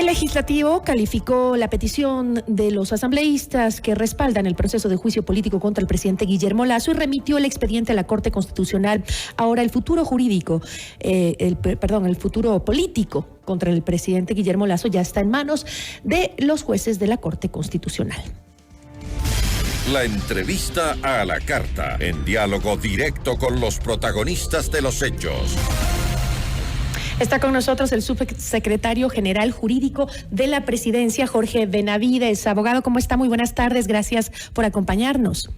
El legislativo calificó la petición de los asambleístas que respaldan el proceso de juicio político contra el presidente Guillermo Lasso y remitió el expediente a la Corte Constitucional. Ahora el futuro jurídico, el futuro político contra el presidente Guillermo Lasso ya está en manos de los jueces de la Corte Constitucional. La entrevista a la carta, en diálogo directo con los protagonistas de los hechos. Está con nosotros el subsecretario general jurídico de la Presidencia, Jorge Benavides. Abogado, ¿cómo está? Muy buenas tardes. Gracias por acompañarnos.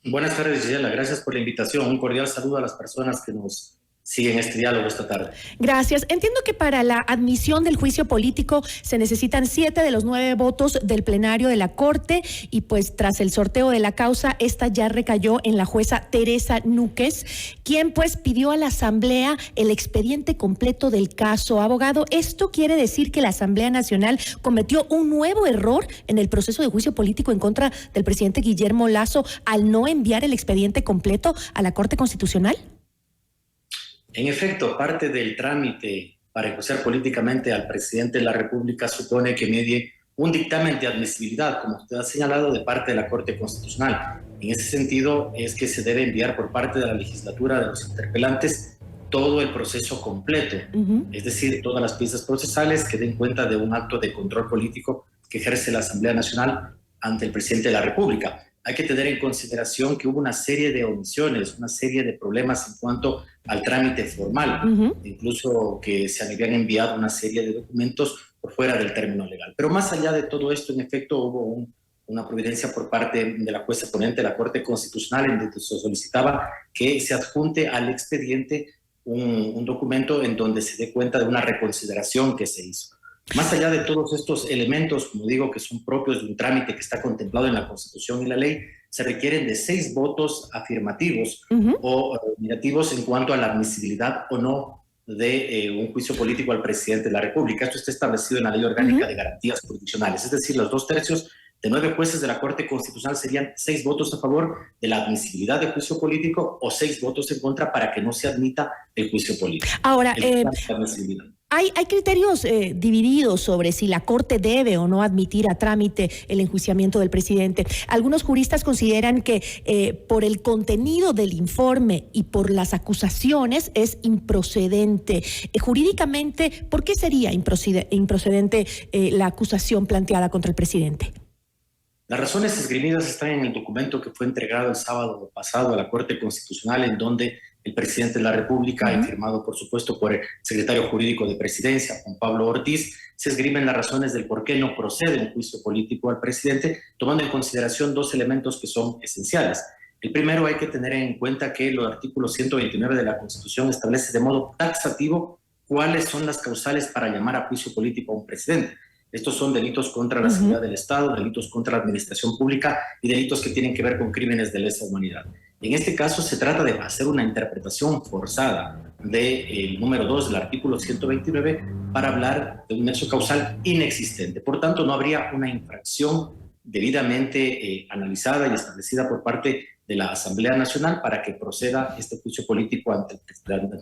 Buenas tardes, Gisela. Gracias por la invitación. Un cordial saludo a las personas que nos siguen este diálogo esta tarde. Gracias. Entiendo que para la admisión del juicio político se necesitan 7 de los 9 votos del plenario de la Corte y pues tras el sorteo de la causa, esta ya recayó en la jueza Teresa Núquez, quien pues pidió a la Asamblea el expediente completo del caso. Abogado, ¿esto quiere decir que la Asamblea Nacional cometió un nuevo error en el proceso de juicio político en contra del presidente Guillermo Lasso al no enviar el expediente completo a la Corte Constitucional? En efecto, parte del trámite para enjuiciar políticamente al presidente de la República supone que medie un dictamen de admisibilidad, como usted ha señalado, de parte de la Corte Constitucional. En ese sentido, es que se debe enviar por parte de la legislatura de los interpelantes todo el proceso completo, es decir, todas las piezas procesales que den cuenta de un acto de control político que ejerce la Asamblea Nacional ante el presidente de la República. Hay que tener en consideración que hubo una serie de omisiones, una serie de problemas en cuanto al trámite formal, incluso que se habían enviado una serie de documentos por fuera del término legal. Pero más allá de todo esto, en efecto, hubo una providencia por parte de la jueza ponente de la Corte Constitucional en donde se solicitaba que se adjunte al expediente un documento en donde se dé cuenta de una reconsideración que se hizo. Más allá de todos estos elementos, como digo, que son propios de un trámite que está contemplado en la Constitución y la ley, se requieren de 6 votos afirmativos o negativos en cuanto a la admisibilidad o no de un juicio político al presidente de la República. Esto está establecido en la Ley Orgánica de Garantías Jurisdiccionales, es decir, los 2/3 de 9 jueces de la Corte Constitucional serían 6 votos a favor de la admisibilidad del juicio político o 6 votos en contra para que no se admita el juicio político. Ahora, hay criterios divididos sobre si la Corte debe o no admitir a trámite el enjuiciamiento del presidente. Algunos juristas consideran que por el contenido del informe y por las acusaciones es improcedente. Jurídicamente, ¿por qué sería improcedente la acusación planteada contra el presidente? Las razones esgrimidas están en el documento que fue entregado el sábado pasado a la Corte Constitucional, en donde el presidente de la República, y firmado por supuesto por el secretario jurídico de Presidencia, Juan Pablo Ortiz, se esgrimen las razones del por qué no procede un juicio político al presidente, tomando en consideración 2 elementos que son esenciales. El primero, hay que tener en cuenta que el artículo 129 de la Constitución establece de modo taxativo cuáles son las causales para llamar a juicio político a un presidente. Estos son delitos contra la seguridad del Estado, delitos contra la administración pública y delitos que tienen que ver con crímenes de lesa humanidad. En este caso se trata de hacer una interpretación forzada del número 2 del artículo 129 para hablar de un nexo causal inexistente. Por tanto, no habría una infracción debidamente analizada y establecida por parte de la Asamblea Nacional para que proceda este juicio político ante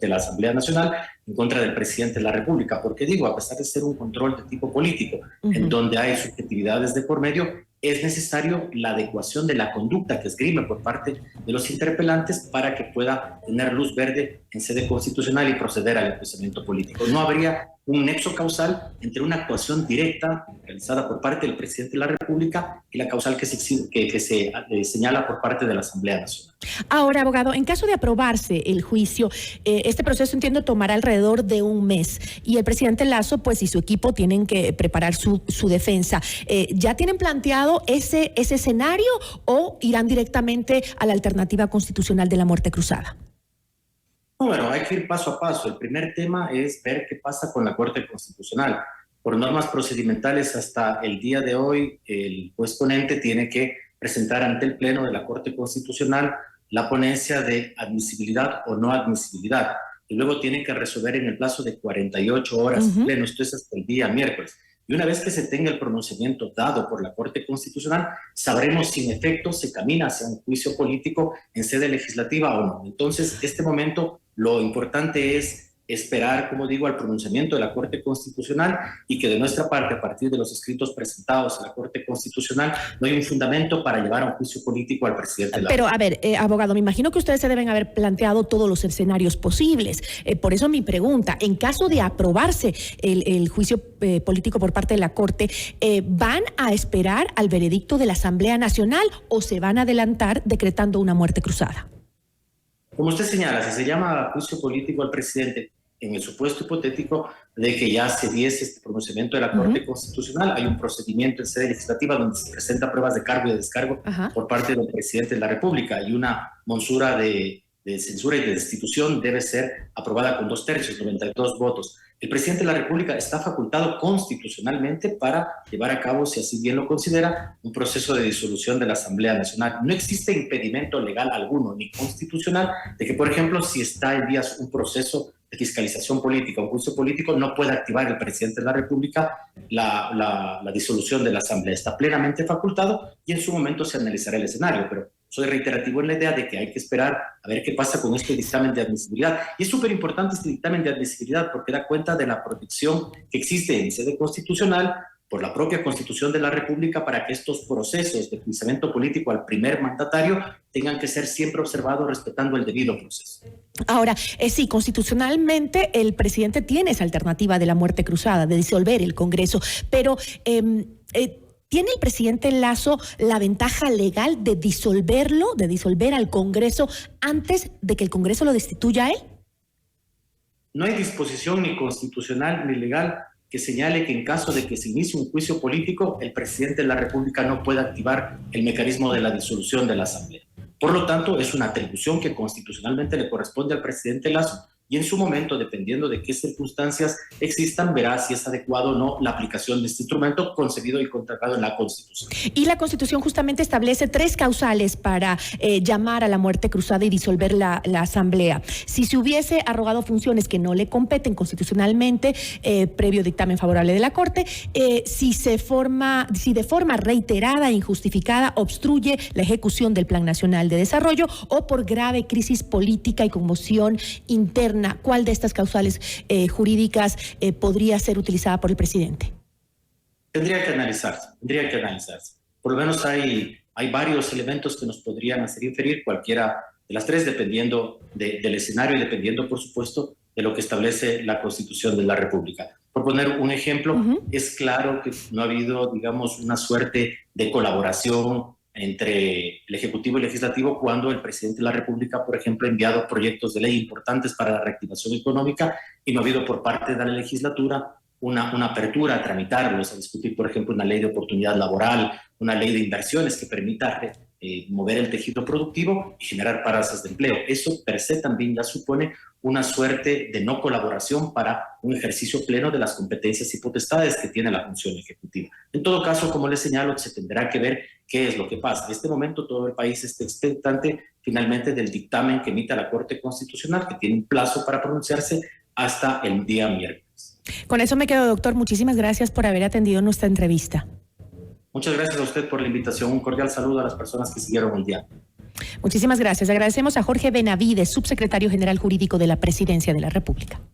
la Asamblea Nacional en contra del presidente de la República. Porque digo, a pesar de ser un control de tipo político, en donde hay subjetividades de por medio, es necesario la adecuación de la conducta que esgrime por parte de los interpelantes para que pueda tener luz verde en sede constitucional y proceder al enjuiciamiento político. No habría un nexo causal entre una actuación directa realizada por parte del presidente de la República y la causal que se señala por parte de la Asamblea Nacional. Ahora, abogado, en caso de aprobarse el juicio, este proceso, entiendo, tomará alrededor de un mes y el presidente Lasso pues y su equipo tienen que preparar su defensa. ¿Ya tienen planteado ese escenario o irán directamente a la alternativa constitucional de la muerte cruzada? Bueno, hay que ir paso a paso. El primer tema es ver qué pasa con la Corte Constitucional. Por normas procedimentales, hasta el día de hoy, el juez ponente tiene que presentar ante el Pleno de la Corte Constitucional la ponencia de admisibilidad o no admisibilidad. Y luego tiene que resolver en el plazo de 48 horas Pleno. Esto es hasta el día miércoles. Y una vez que se tenga el pronunciamiento dado por la Corte Constitucional, sabremos si en efecto se camina hacia un juicio político en sede legislativa o no. Entonces, este momento, lo importante es esperar, como digo, al pronunciamiento de la Corte Constitucional y que de nuestra parte, a partir de los escritos presentados a la Corte Constitucional, no hay un fundamento para llevar a un juicio político al presidente de la Pero, a ver, abogado, me imagino que ustedes se deben haber planteado todos los escenarios posibles. Por eso mi pregunta, en caso de aprobarse el juicio político por parte de la Corte, ¿van a esperar al veredicto de la Asamblea Nacional o se van a adelantar decretando una muerte cruzada? Como usted señala, si se llama juicio político al presidente, en el supuesto hipotético de que ya se diese este pronunciamiento de la Corte Constitucional, hay un procedimiento en sede legislativa donde se presenta pruebas de cargo y de descargo por parte del presidente de la República y una monsura de censura y de destitución debe ser aprobada con 2/3, 92 votos. El presidente de la República está facultado constitucionalmente para llevar a cabo, si así bien lo considera, un proceso de disolución de la Asamblea Nacional. No existe impedimento legal alguno, ni constitucional, de que, por ejemplo, si está en vías un proceso de fiscalización política, un juicio político, no puede activar el presidente de la República la disolución de la Asamblea. Está plenamente facultado y en su momento se analizará el escenario, pero soy reiterativo en la idea de que hay que esperar a ver qué pasa con este dictamen de admisibilidad. Y es súper importante este dictamen de admisibilidad porque da cuenta de la protección que existe en sede constitucional por la propia Constitución de la República para que estos procesos de juiciamiento político al primer mandatario tengan que ser siempre observados respetando el debido proceso. Ahora, sí, constitucionalmente el presidente tiene esa alternativa de la muerte cruzada, de disolver el Congreso, pero ¿tiene el presidente Lasso la ventaja legal de disolverlo, de disolver al Congreso antes de que el Congreso lo destituya a él? No hay disposición ni constitucional ni legal que señale que en caso de que se inicie un juicio político, el presidente de la República no pueda activar el mecanismo de la disolución de la Asamblea. Por lo tanto, es una atribución que constitucionalmente le corresponde al presidente Lasso y en su momento, dependiendo de qué circunstancias existan, verá si es adecuado o no la aplicación de este instrumento concebido y contratado en la Constitución. Y la Constitución justamente establece 3 causales para llamar a la muerte cruzada y disolver la Asamblea. Si se hubiese arrogado funciones que no le competen constitucionalmente, previo dictamen favorable de la Corte, si de forma reiterada e injustificada obstruye la ejecución del Plan Nacional de Desarrollo o por grave crisis política y conmoción interna, ¿cuál de estas causales jurídicas podría ser utilizada por el presidente? Tendría que analizarse. Por lo menos hay varios elementos que nos podrían hacer inferir cualquiera de las 3, dependiendo del escenario y dependiendo, por supuesto, de lo que establece la Constitución de la República. Por poner un ejemplo, es claro que no ha habido, digamos, una suerte de colaboración entre el Ejecutivo y el Legislativo cuando el presidente de la República, por ejemplo, ha enviado proyectos de ley importantes para la reactivación económica y no ha habido por parte de la legislatura una apertura a tramitarlos, a discutir, por ejemplo, una ley de oportunidad laboral, una ley de inversiones que permita mover el tejido productivo y generar plazas de empleo. Eso per se también ya supone una suerte de no colaboración para un ejercicio pleno de las competencias y potestades que tiene la función ejecutiva. En todo caso, como les señalo, se tendrá que ver qué es lo que pasa. En este momento todo el país está expectante finalmente del dictamen que emita la Corte Constitucional, que tiene un plazo para pronunciarse hasta el día miércoles. Con eso me quedo, doctor. Muchísimas gracias por haber atendido nuestra entrevista. Muchas gracias a usted por la invitación. Un cordial saludo a las personas que siguieron el día. Muchísimas gracias. Agradecemos a Jorge Benavides, subsecretario general jurídico de la Presidencia de la República.